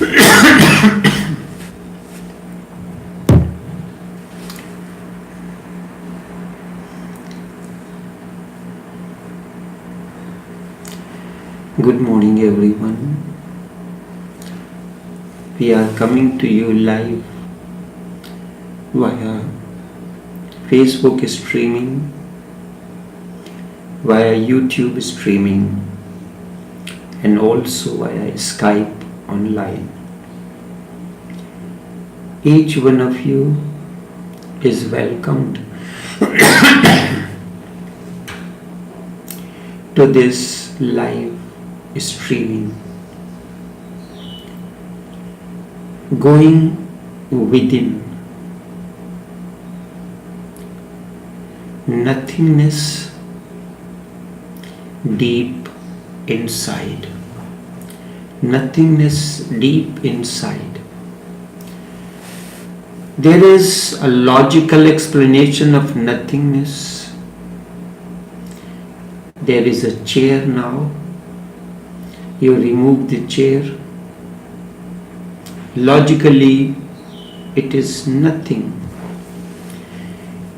Good morning, everyone. We are coming to you live via Facebook streaming, via YouTube streaming, and also via Skype online. Each one of you is welcomed to this live streaming. Going within, nothingness deep inside. Nothingness deep inside. There is a logical explanation of nothingness. There is a chair now. You remove the chair. Logically, it is nothing.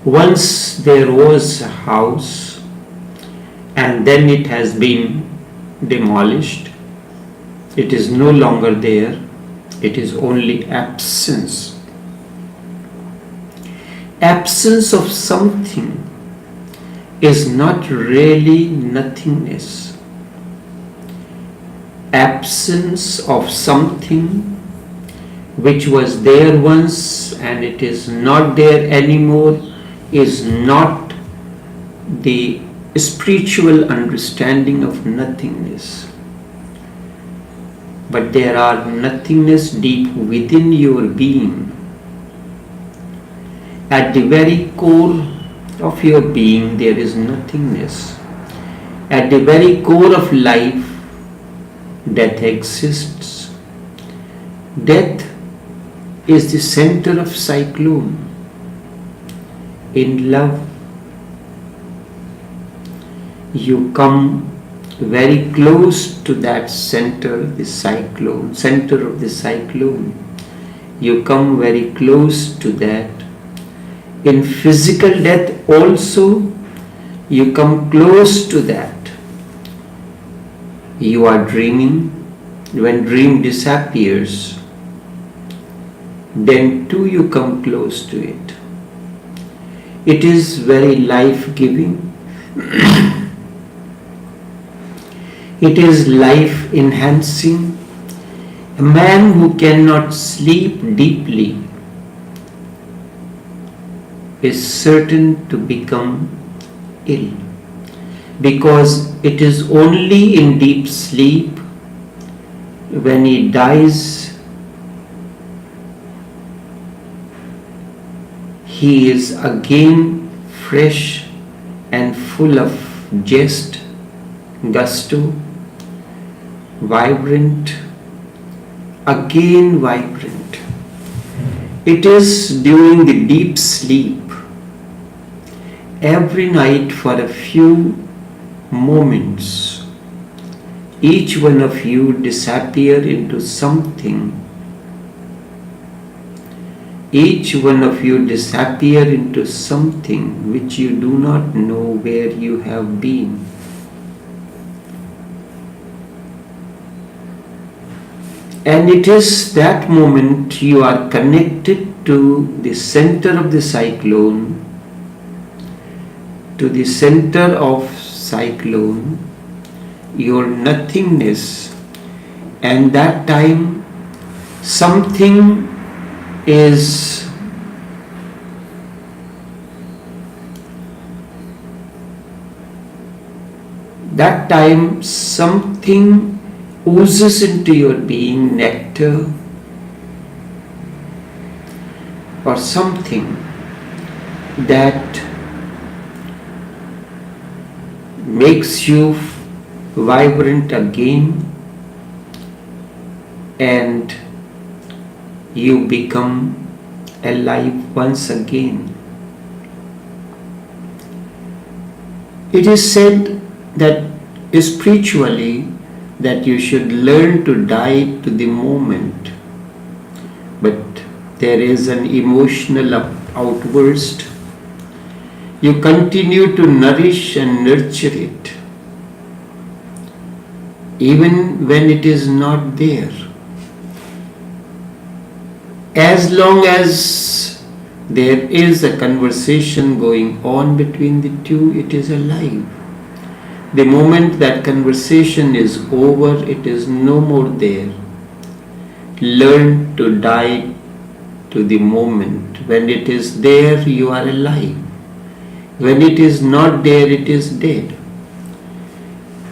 Once there was a house and then it has been demolished. It is no longer there. It is only absence. Absence of something is not really nothingness. Absence of something which was there once and it is not there anymore is not the spiritual understanding of nothingness. But there are nothingness deep within your being. At the very core of your being there is nothingness. At the very core of life, death exists. Death is the center of cyclone. In love, you come very close to that center of the cyclone. You come very close to that. In physical death also, you come close to that. You are dreaming. When dream disappears, then too you come close to it. It is very life-giving. It is life-enhancing. A man who cannot sleep deeply is certain to become ill, because it is only in deep sleep when he dies he is again fresh and full of zest, gusto, vibrant, again vibrant. It is during the deep sleep, every night for a few moments, each one of you disappear into something. Each one of you disappear into something which you do not know where you have been. And it is that moment you are connected to the center of the cyclone, your nothingness, and that time something is something oozes into your being, nectar or something that makes you vibrant again, and you become alive once again. It is said that spiritually that you should learn to die to the moment, but there is an emotional outburst. You continue to nourish and nurture it, even when it is not there. As long as there is a conversation going on between the two, it is alive. The moment that conversation is over, it is no more there. Learn to die to the moment. When it is there, you are alive. When it is not there, it is dead.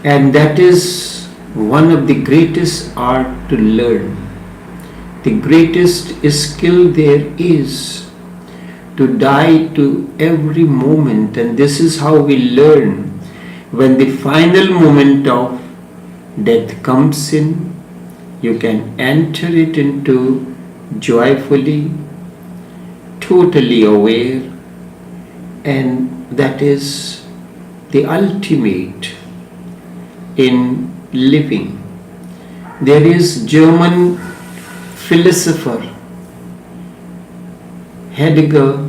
And that is one of the greatest art to learn. The greatest skill there is to die to every moment, and this is how we learn. When the final moment of death comes in, you can enter it into joyfully, totally aware, and that is the ultimate in living. There is German philosopher Heidegger.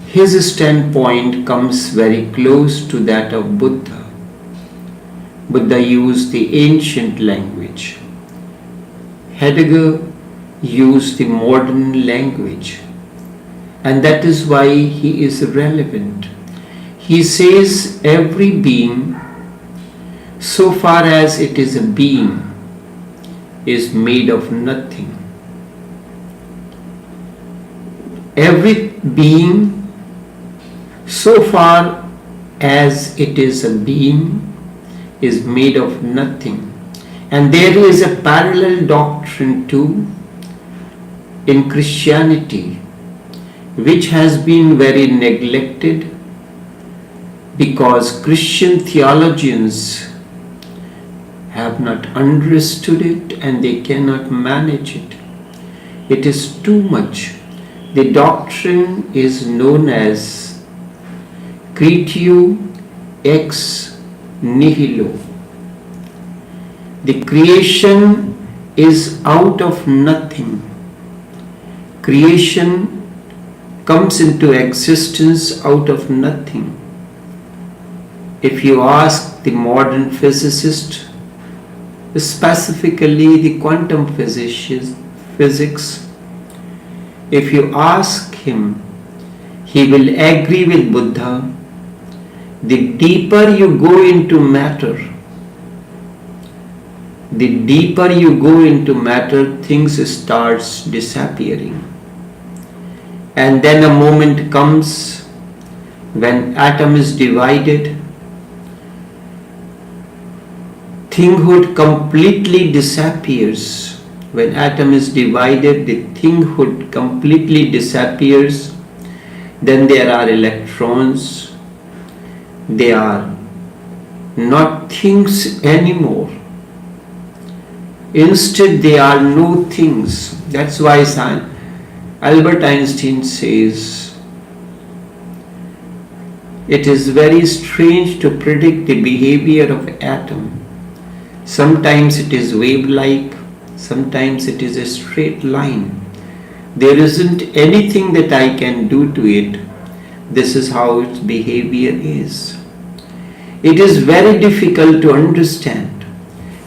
His standpoint comes very close to that of Buddha. Buddha used the ancient language. Heidegger used the modern language. And that is why he is relevant. He says every being, so far as it is a being, is made of nothing. Every being, so far as it is a being, is made of nothing. And there is a parallel doctrine too in Christianity, which has been very neglected because Christian theologians have not understood it and they cannot manage it. It is too much. The doctrine is known as Cretio ex nihilo. The creation is out of nothing. Creation comes into existence out of nothing. If you ask the modern physicist, specifically the quantum physics, if you ask him, he will agree with Buddha. The deeper you go into matter, things starts disappearing. And then a moment comes when atom is divided, thinghood completely disappears. When atom is divided, the thinghood completely disappears. Then there are electrons. They are not things anymore. Instead, they are no things. That's why Albert Einstein says, it is very strange to predict the behavior of atom. Sometimes it is wave-like, sometimes it is a straight line. There isn't anything that I can do to it. This is how its behavior is. It is very difficult to understand,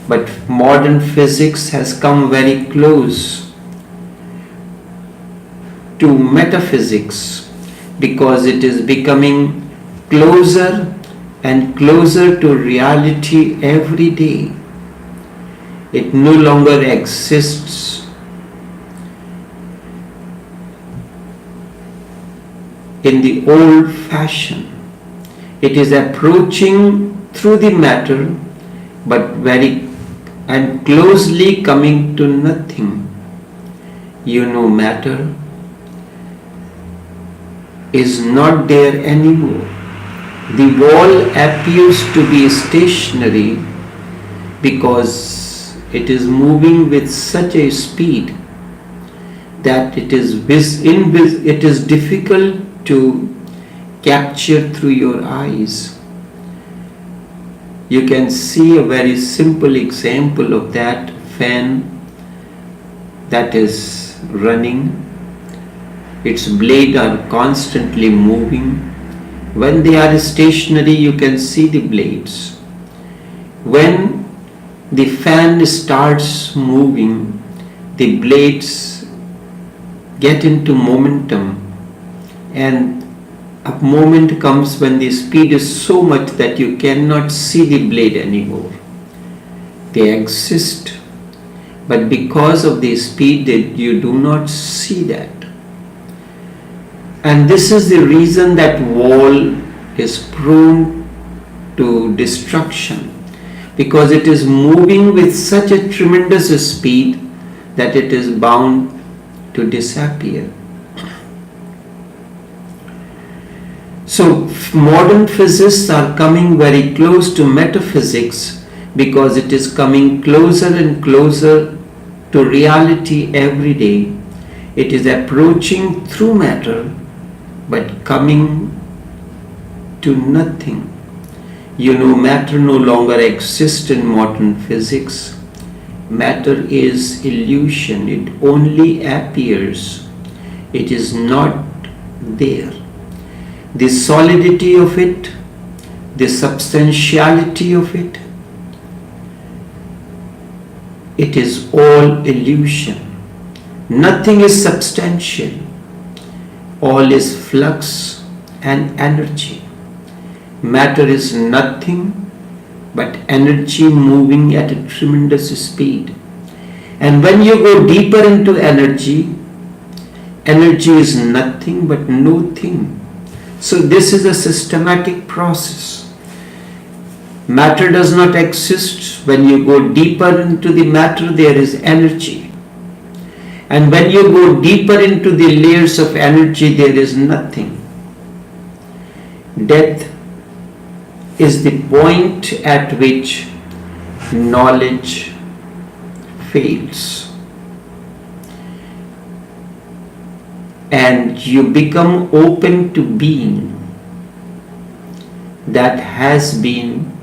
but modern physics has come very close to metaphysics because it is becoming closer and closer to reality every day. It no longer exists in the old fashion. It is approaching through the matter, but very and closely coming to nothing. You know, matter is not there anymore. The wall appears to be stationary because it is moving with such a speed that it is difficult to capture through your eyes. You can see a very simple example of that fan that is running. Its blades are constantly moving. When they are stationary, you can see the blades. When the fan starts moving, the blades get into momentum, and a moment comes when the speed is so much that you cannot see the blade anymore. They exist, but because of the speed you do not see that. And this is the reason that wall is prone to destruction, because it is moving with such a tremendous speed that it is bound to disappear. So modern physicists are coming very close to metaphysics because it is coming closer and closer to reality every day. It is approaching through matter but coming to nothing. You know, matter no longer exists in modern physics. Matter is illusion. It only appears. It is not there. The solidity of it, the substantiality of it, it is all illusion. Nothing is substantial. All is flux and energy. Matter is nothing but energy moving at a tremendous speed. And when you go deeper into energy, energy is nothing but no thing. So this is a systematic process. Matter does not exist. When you go deeper into the matter, there is energy. And when you go deeper into the layers of energy, there is nothing. Death is the point at which knowledge fails. And you become open to being. That has been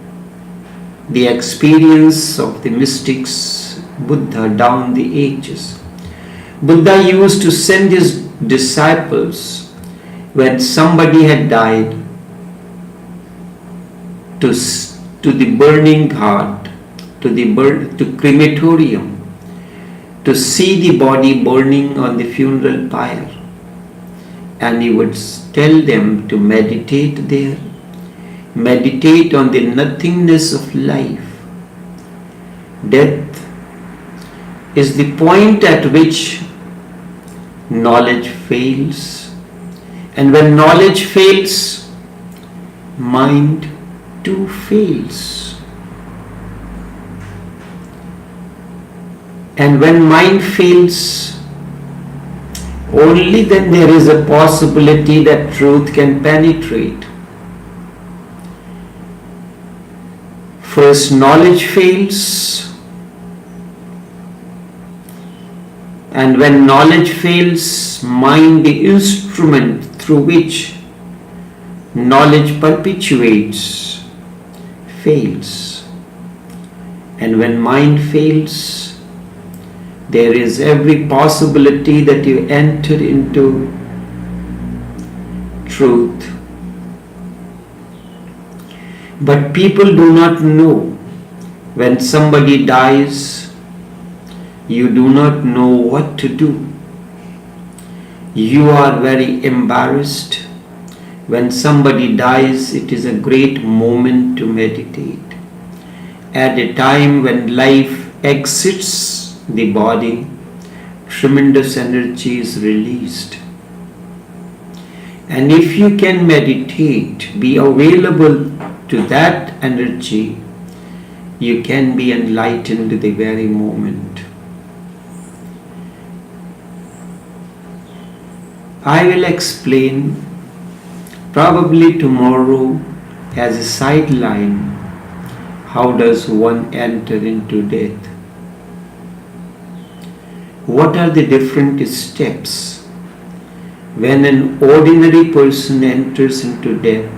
the experience of the mystics, Buddha, down the ages. Buddha used to send his disciples when somebody had died to the burning heart, to crematorium, to see the body burning on the funeral pyre. And he would tell them to meditate there, meditate on the nothingness of life. Death is the point at which knowledge fails, and when knowledge fails, mind too fails. And when mind fails, only then there is a possibility that truth can penetrate. First, knowledge fails, and when knowledge fails, mind, the instrument through which knowledge perpetuates, fails. And when mind fails, there is every possibility that you enter into truth. But people do not know. When somebody dies, you do not know what to do. You are very embarrassed. When somebody dies, it is a great moment to meditate. At a time when life exits the body, tremendous energy is released. And if you can meditate, be available to that energy, you can be enlightened the very moment. I will explain probably tomorrow as a sideline how does one enter into death. What are the different steps when an ordinary person enters into death,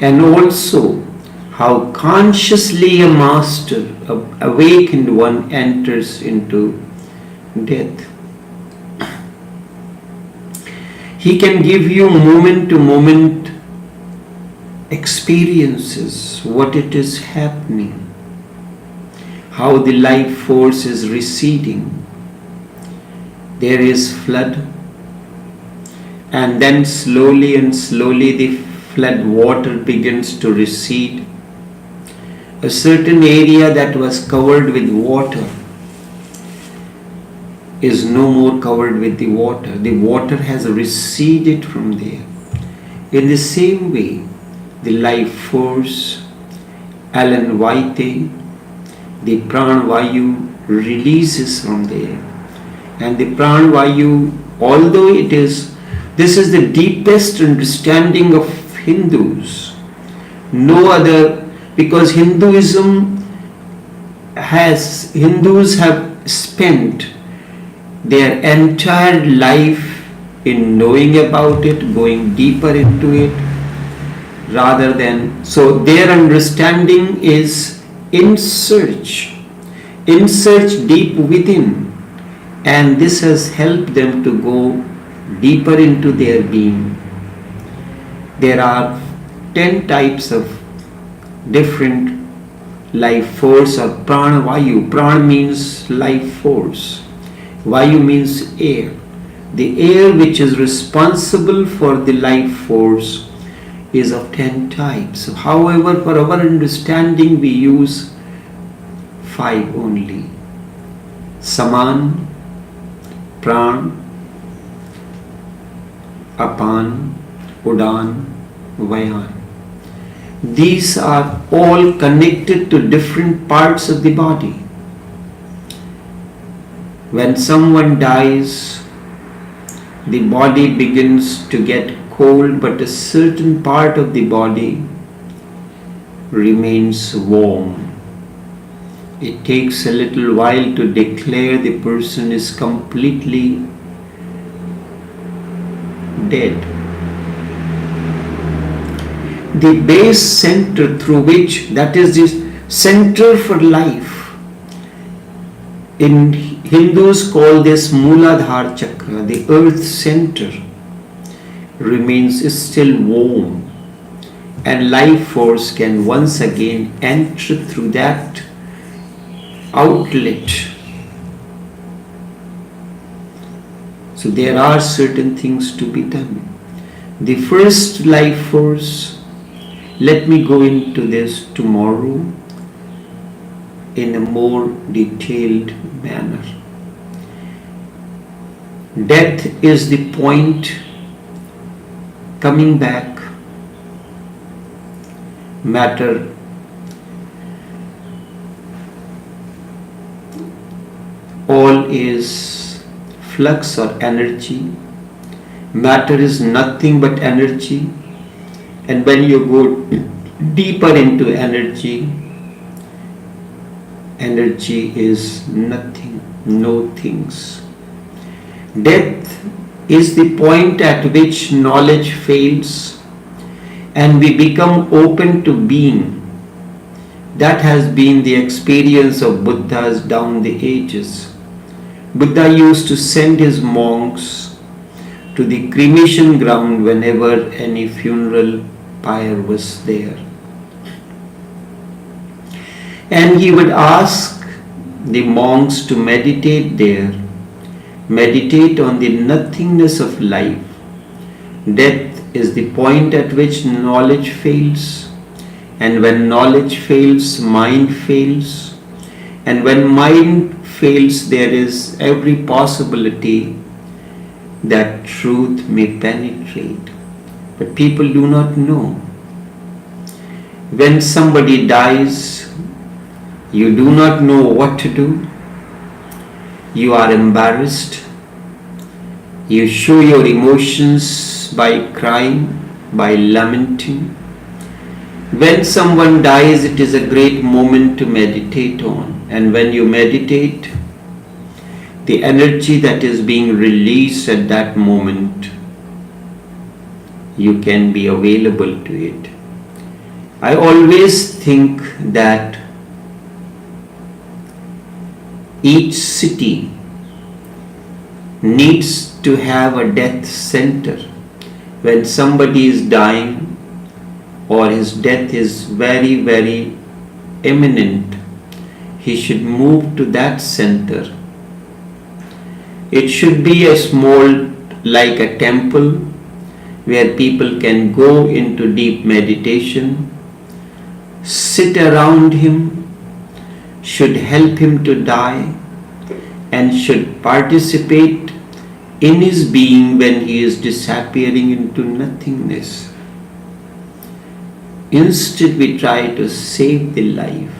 and also how consciously a master, a awakened one, enters into death. He can give you moment to moment experiences, what it is happening, how the life force is receding. There is flood, and then slowly and slowly the flood water begins to recede. A certain area that was covered with water is no more covered with the water. The water has receded from there. In the same way, the life force, Alan White, the Pranavayu releases from there. And the Pranavayu, although this is the deepest understanding of Hindus. No other, because Hindus have spent their entire life in knowing about it, going deeper into it, rather than, so their understanding is in search deep within, and this has helped them to go deeper into their being. There are 10 types of different life force or Pranavayu. Prana means life force. Vayu means air. The air which is responsible for the life force is of 10 types. However, for our understanding, we use 5 only. Saman, Pran, Apan, Udan, Vayan. These are all connected to different parts of the body. When someone dies, the body begins to get cold, but a certain part of the body remains warm. It takes a little while to declare the person is completely dead. The base center through which, that is the center for life, in Hindus call this Mooladhara Chakra, the earth center, remains still warm, and life force can once again enter through that outlet. So there are certain things to be done. The first life force, let me go into this tomorrow in a more detailed manner. Death is the point coming back. Matter all is flux or energy. Matter is nothing but energy. And when you go deeper into energy, energy is nothing, no things. Death is the point at which knowledge fails and we become open to being. That has been the experience of Buddhas down the ages. Buddha used to send his monks to the cremation ground whenever any funeral pyre was there. And he would ask the monks to meditate there, meditate on the nothingness of life. Death is the point at which knowledge fails, and when knowledge fails, mind fails, and when mind fails, there is every possibility that truth may penetrate. But people do not know. When somebody dies, you do not know what to do. You are embarrassed. You show your emotions by crying, by lamenting. When someone dies, it is a great moment to meditate on. And when you meditate, the energy that is being released at that moment, you can be available to it. I always think that each city needs to have a death center. When somebody is dying or his death is very, very imminent, he should move to that center. It should be a small, like a temple, where people can go into deep meditation, sit around him, should help him to die, and should participate in his being when he is disappearing into nothingness. Instead, we try to save the life.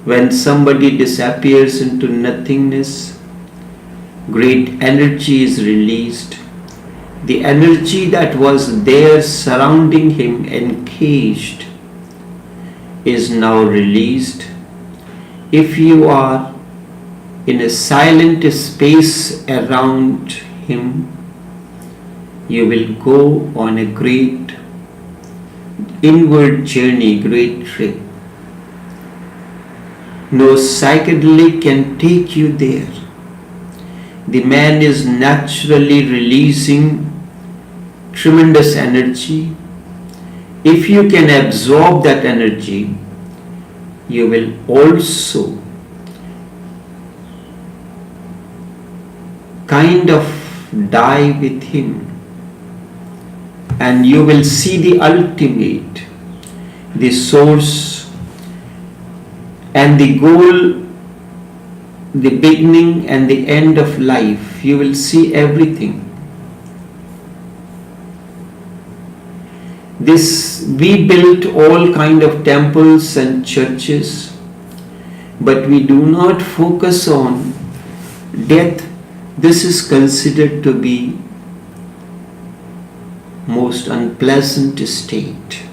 When somebody disappears into nothingness, great energy is released. The energy that was there surrounding him, encaged, is now released. If you are in a silent space around him, you will go on a great inward journey, great trip. No psychedelic can take you there. The man is naturally releasing tremendous energy. If you can absorb that energy, you will also kind of die with him, and you will see the ultimate, the source, and the goal, the beginning and the end of life. You will see everything. We built all kind of temples and churches, but we do not focus on death. This is considered to be most unpleasant state.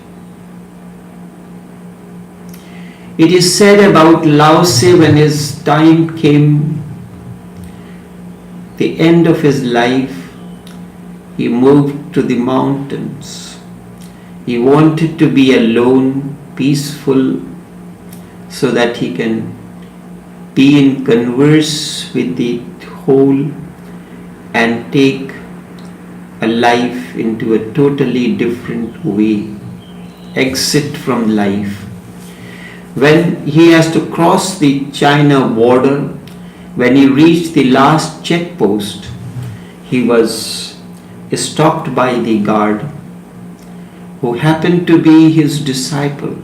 It is said about Lao Tse, when his time came, the end of his life, he moved to the mountains. He wanted to be alone, peaceful, so that he can be in converse with the whole and take a life into a totally different way, exit from life. When he has to cross the China border, when he reached the last checkpost, he was stopped by the guard, who happened to be his disciple.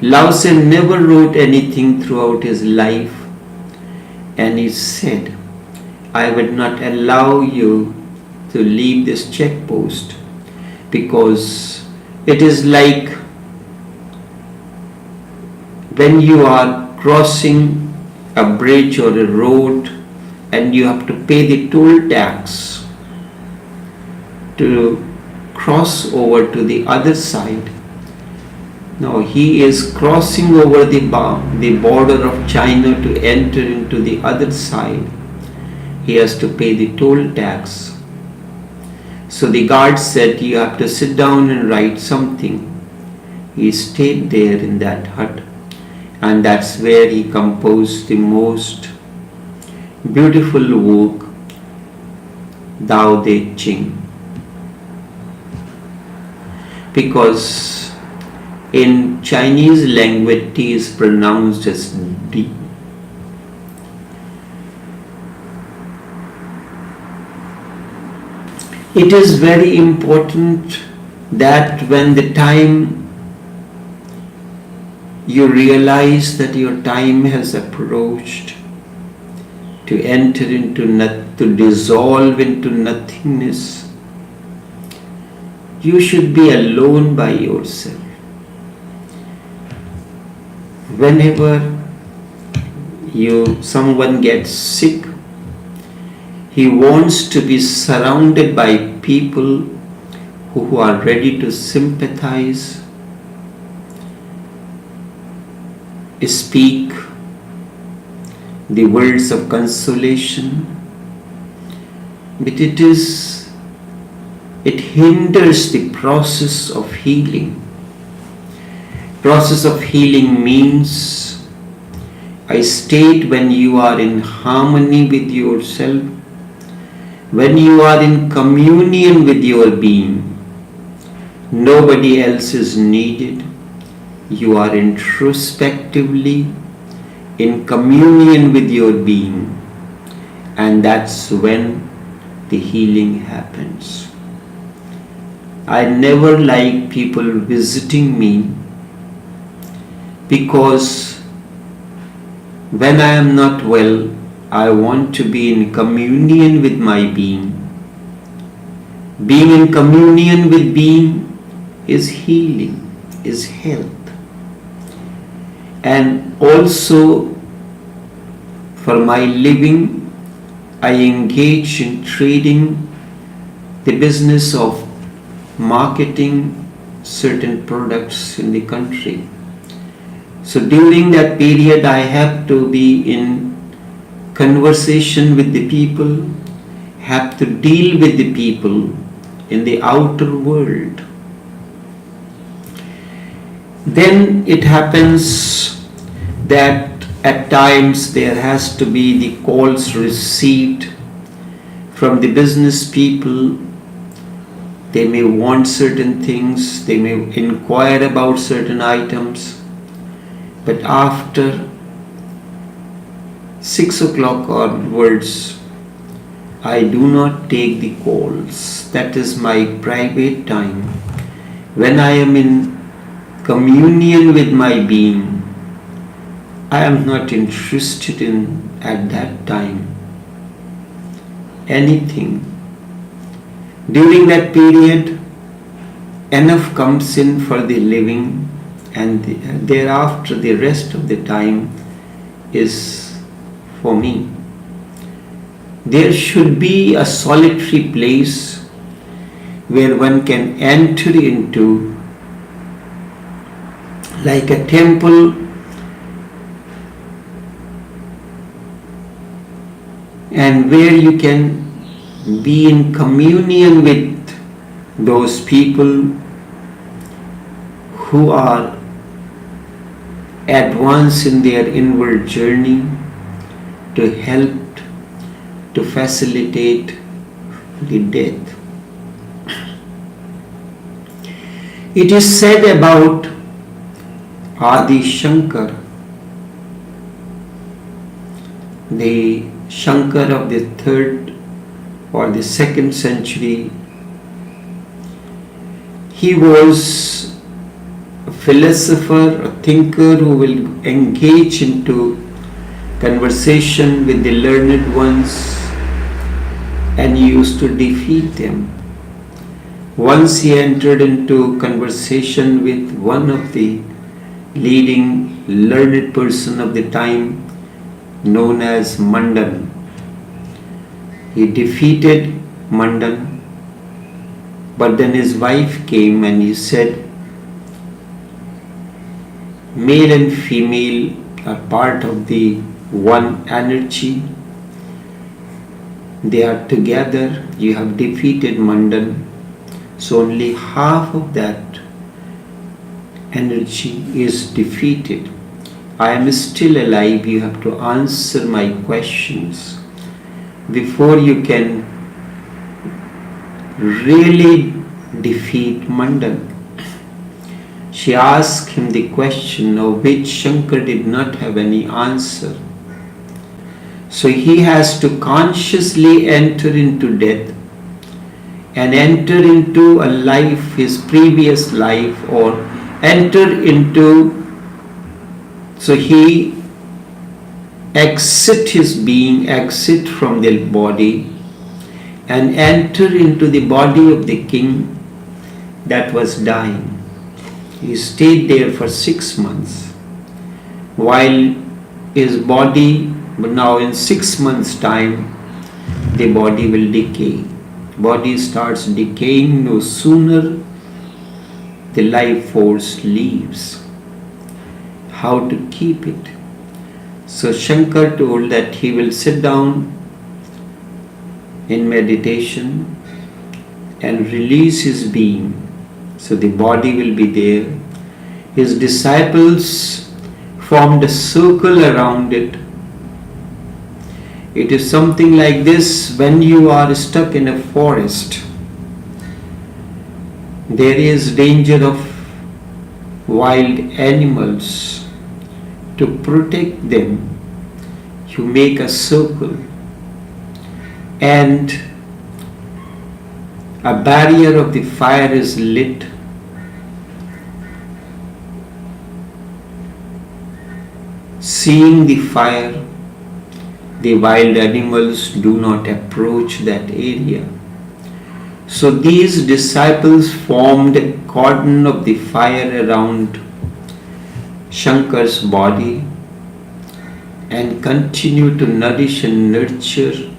Lao Tse never wrote anything throughout his life, and he said, I would not allow you to leave this checkpost, because it is like when you are crossing a bridge or a road and you have to pay the toll tax to cross over to the other side. Now he is crossing over the border of China to enter into the other side. He has to pay the toll tax. So the guard said, you have to sit down and write something. He stayed there in that hut, and that's where he composed the most beautiful work, Tao Te Ching. Because in Chinese language, T is pronounced as D. It is very important that when the time you realize that your time has approached to enter into to dissolve into nothingness, you should be alone by yourself. Whenever someone gets sick, he wants to be surrounded by people who are ready to sympathize, speak the words of consolation, but it hinders the process of healing. Process of healing means a state when you are in harmony with yourself, when you are in communion with your being. Nobody else is needed. You are introspectively in communion with your being, and that's when the healing happens. I never like people visiting me, because when I am not well, I want to be in communion with my being. Being in communion with being is healing, is health. And also, for my living, I engage in trading, the business of marketing certain products in the country. So during that period, I have to be in conversation with the people, have to deal with the people in the outer world. Then it happens that at times there has to be the calls received from the business people. They may want certain things, they may inquire about certain items, but after 6 o'clock onwards, I do not take the calls. That is my private time. When I am in communion with my being, I am not interested in, at that time, anything. During that period, enough comes in for the living, and thereafter the rest of the time is for me. There should be a solitary place where one can enter into, like a temple, and where you can be in communion with those people who are advanced in their inward journey, to help, to facilitate the death. It is said about Adi Shankar, the Shankar of the 3rd or the 2nd century. He was a philosopher, a thinker who will engage into conversation with the learned ones, and he used to defeat them. Once he entered into conversation with one of the leading learned person of the time, known as Mandan. He defeated Mandan, but then his wife came and he said, male and female are part of the one energy. They are together. You have defeated Mandan, so only half of that energy is defeated. I am still alive. You have to answer my questions before you can really defeat Mandan. She asked him the question of which Shankar did not have any answer. So he has to consciously enter into death and enter into a life, his previous life, or enter into, so he exit his being, exit from the body and enter into the body of the king that was dying. He stayed there for 6 months while his body, but now in 6 months' time, the body will decay. Body starts decaying no sooner the life force leaves. How to keep it? So Shankar told that he will sit down in meditation and release his being. So the body will be there His disciples formed a circle around it. It is something like this: when you are stuck in a forest, there is danger of wild animals. To protect them, you make a circle, and a barrier of the fire is lit. Seeing the fire, the wild animals do not approach that area. So these disciples formed a cordon of the fire around Shankar's body and continued to nourish and nurture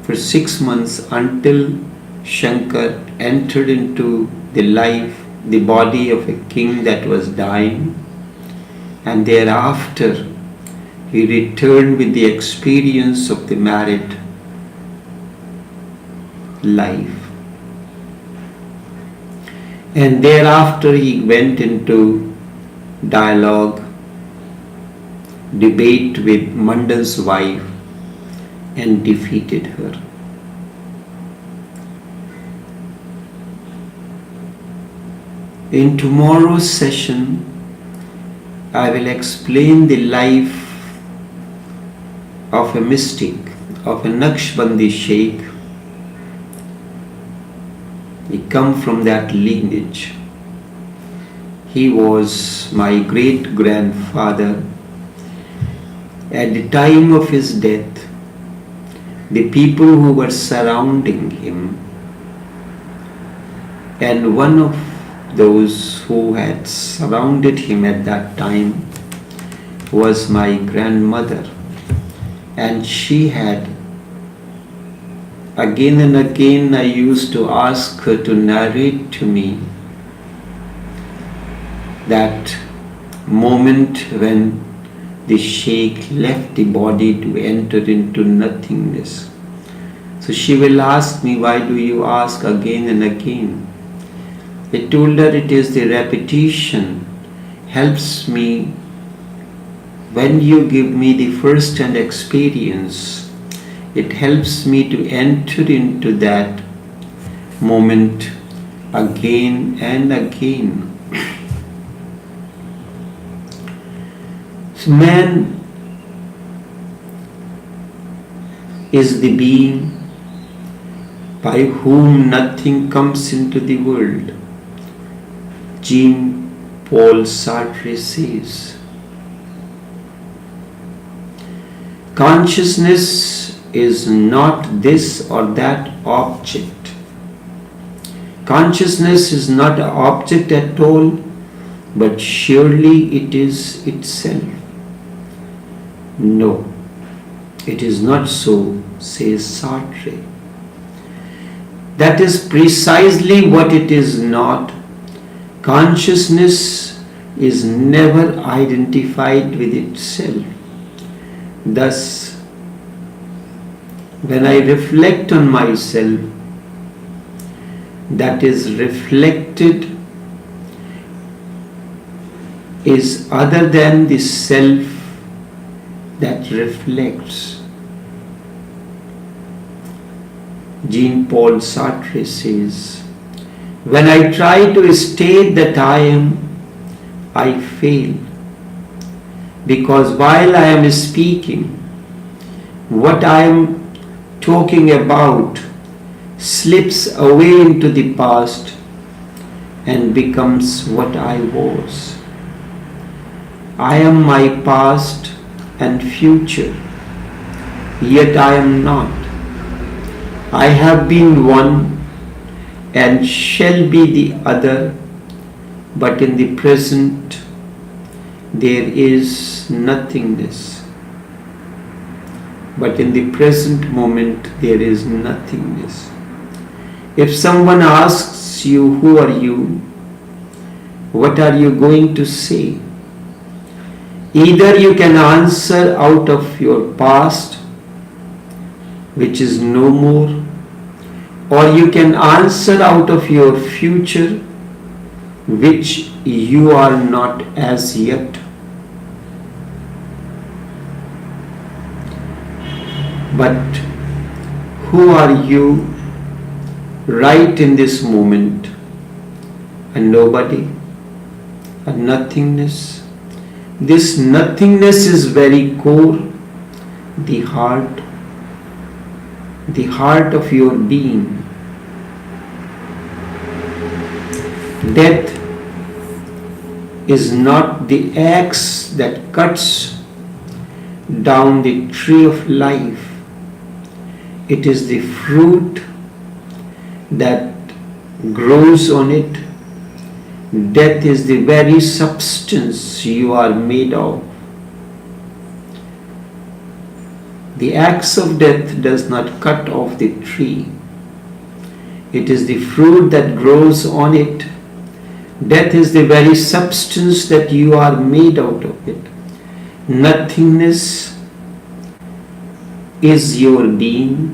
for 6 months until Shankar entered into the body of a king that was dying, and thereafter he returned with the experience of the married life. And thereafter he went into dialogue, debate with Mandan's wife and defeated her. In tomorrow's session, I will explain the life of a mystic, of a Naqshbandi Sheikh. He come from that lineage. He was my great-grandfather. At the time of his death, the people who were surrounding him, and one of those who had surrounded him at that time was my grandmother, and she had, again and again I used to ask her to narrate to me that moment when the Sheikh left the body to enter into nothingness. So she will ask me, why do you ask again and again? I told her it is the repetition helps me. When you give me the first-hand experience, it helps me to enter into that moment again and again. So man is the being by whom nothing comes into the world. Jean-Paul Sartre says, consciousness is not this or that object. Consciousness is not an object at all, but surely it is itself. No, it is not so, says Sartre. That is precisely what it is not. Consciousness is never identified with itself. Thus, when I reflect on myself, that is reflected is other than the self that reflects. Jean-Paul Sartre says, when I try to state that I am, I fail. Because while I am speaking, what I am talking about slips away into the past and becomes what I was. I am my past and future, yet I am not. I have been one and shall be the other, but in the present there is nothingness. But in the present moment there is nothingness. If someone asks you, who are you? What are you going to say? Either you can answer out of your past, which is no more, or you can answer out of your future, which you are not as yet. But who are you right in this moment? A nobody, a nothingness. This nothingness is very core, the heart of your being. Death is not the axe that cuts down the tree of life. It is the fruit that grows on it. Death is the very substance you are made of. The axe of death does not cut off the tree. It is the fruit that grows on it. Death is the very substance that you are made out of it. Nothingness is your being.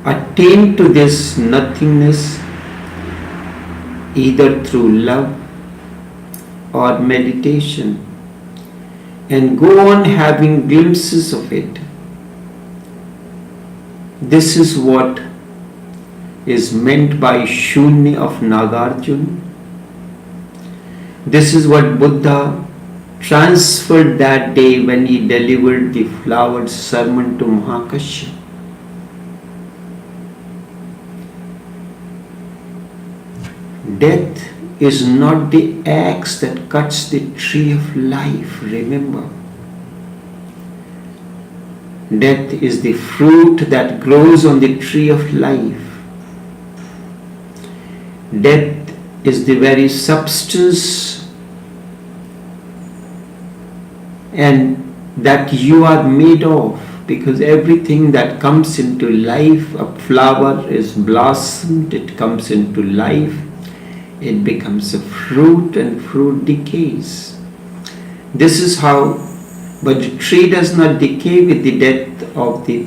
Attain to this nothingness either through love or meditation, and go on having glimpses of it. This is what is meant by Shunya of Nagarjuna. This is what Buddha transferred that day when he delivered the flowered sermon to Mahakashyapa. Death is not the axe that cuts the tree of life, remember. Death is the fruit that grows on the tree of life. Death is the very substance and that you are made of, because everything that comes into life, a flower is blossomed, it comes into life, it becomes a fruit, and fruit decays. This is how, but the tree does not decay with the death of the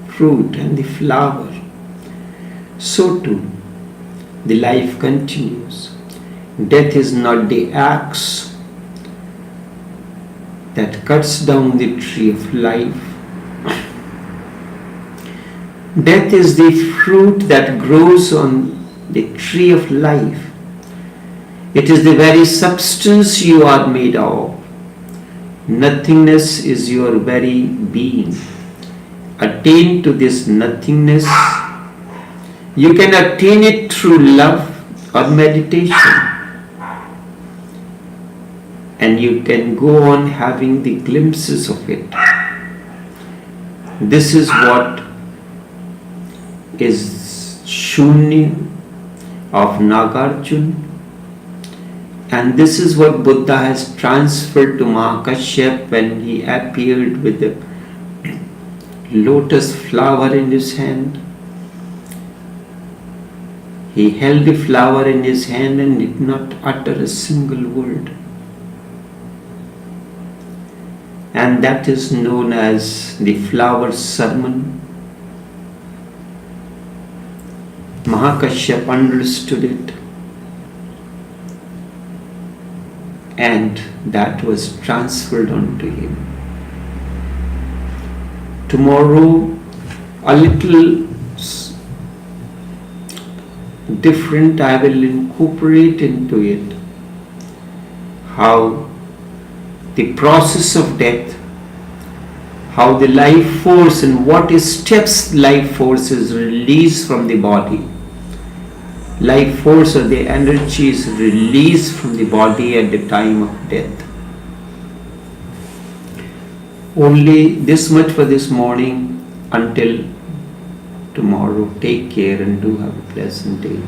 fruit and the flower. So too, the life continues. Death is not the axe that cuts down the tree of life. Death is the fruit that grows on the tree of life. It is the very substance you are made of. Nothingness is your very being. Attain to this nothingness. You can attain it through love or meditation. And you can go on having the glimpses of it. This is what is Shunya of Nagarjuna. And this is what Buddha has transferred to Mahakashyapa when he appeared with the lotus flower in his hand. He held the flower in his hand and did not utter a single word. And that is known as the flower sermon. Mahakashyapa understood it. And that was transferred onto him. Tomorrow, a little different, I will incorporate into it how the process of death, how the life force and what steps life force is released from the body. Life force or the energy is released from the body at the time of death. Only this much for this morning. Until tomorrow, take care and do have a pleasant day.